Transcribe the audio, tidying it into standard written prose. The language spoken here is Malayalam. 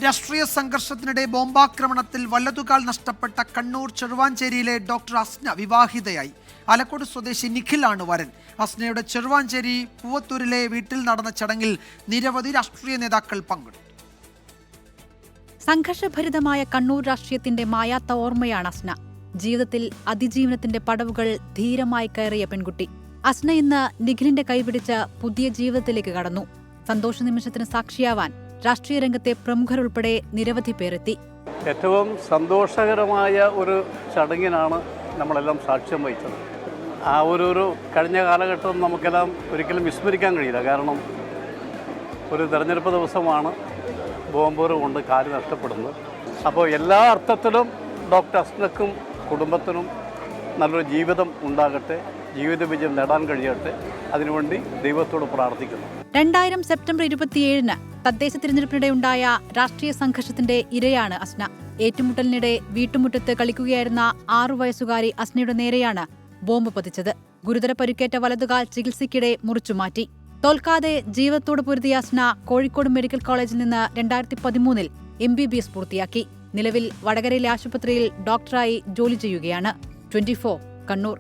രാഷ്ട്രീയ സംഘർഷത്തിനിടെ ബോംബാക്രമണത്തിൽ വലതുകാൽ നഷ്ടപ്പെട്ട കണ്ണൂർ ചെറുവാഞ്ചേരിയിലെ ഡോക്ടർ അസ്ന വിവാഹിതയായി. ആലക്കോട് സ്വദേശി നിഖിലാണ് വരൻ. അസ്നയുടെ ചെറുവാഞ്ചേരി പൂവത്തൂരിലെ വീട്ടിൽ നടന്ന ചടങ്ങിൽ നിരവധി രാഷ്ട്രീയ നേതാക്കൾ പങ്കെടുത്തു. സംഘർഷഭരിതമായ കണ്ണൂർ രാഷ്ട്രീയത്തിന്റെ മായാത്ത ഓർമ്മയാണ് അസ്ന. ജീവിതത്തിൽ അതിജീവനത്തിന്റെ പടവുകൾ ധീരമായി കയറിയ പെൺകുട്ടി. അസ്ന ഇന്ന് നിഖിലിന്റെ കൈപിടിച്ച് പുതിയ ജീവിതത്തിലേക്ക് കടന്നു. സന്തോഷ നിമിഷത്തിന് സാക്ഷിയാവാൻ രാഷ്ട്രീയ രംഗത്തെ പ്രമുഖരുൾപ്പെടെ നിരവധി പേരെത്തി. ഏറ്റവും സന്തോഷകരമായ ഒരു ചടങ്ങിനാണ് നമ്മളെല്ലാം സാക്ഷ്യം വഹിച്ചത്. ആ ഒരു കഴിഞ്ഞ കാലഘട്ടം നമുക്കെല്ലാം ഒരിക്കലും വിസ്മരിക്കാൻ കഴിയില്ല. കാരണം ഒരു തെരഞ്ഞെടുപ്പ് ദിവസമാണ് ബോംബേറ് കൊണ്ട് കാല് നഷ്ടപ്പെടുന്നത്. അപ്പോൾ എല്ലാ അർത്ഥത്തിലും ഡോക്ടർ അസ്നക്കും കുടുംബത്തിനും നല്ലൊരു ജീവിതം ഉണ്ടാകട്ടെ, ജീവിത വിജയം നേടാൻ കഴിയട്ടെ, അതിനുവേണ്ടി ദൈവത്തോട് പ്രാർത്ഥിക്കുന്നു. 2000 സെപ്റ്റംബർ 27-ന് തദ്ദേശ തിരഞ്ഞെടുപ്പിനിടെയുണ്ടായ രാഷ്ട്രീയ സംഘർഷത്തിന്റെ ഇരയാണ് അസ്ന. ഏറ്റുമുട്ടലിനിടെ വീട്ടുമുറ്റത്ത് കളിക്കുകയായിരുന്ന 6 വയസ്സുകാരി അസ്നയുടെ നേരെയാണ് ബോംബ് പതിച്ചത്. ഗുരുതര പരിക്കേറ്റ വലതുകാൽ ചികിത്സയ്ക്കിടെ മുറിച്ചുമാറ്റി. തോൽക്കാതെ ജീവിതത്തോട് പൊരുതിയ അസ്ന കോഴിക്കോട് മെഡിക്കൽ കോളേജിൽ നിന്ന് 2013-ൽ MBBS പൂർത്തിയാക്കി. നിലവിൽ വടകരയിലെ ആശുപത്രിയിൽ ഡോക്ടറായി ജോലി ചെയ്യുകയാണ്. 24 കണ്ണൂർ.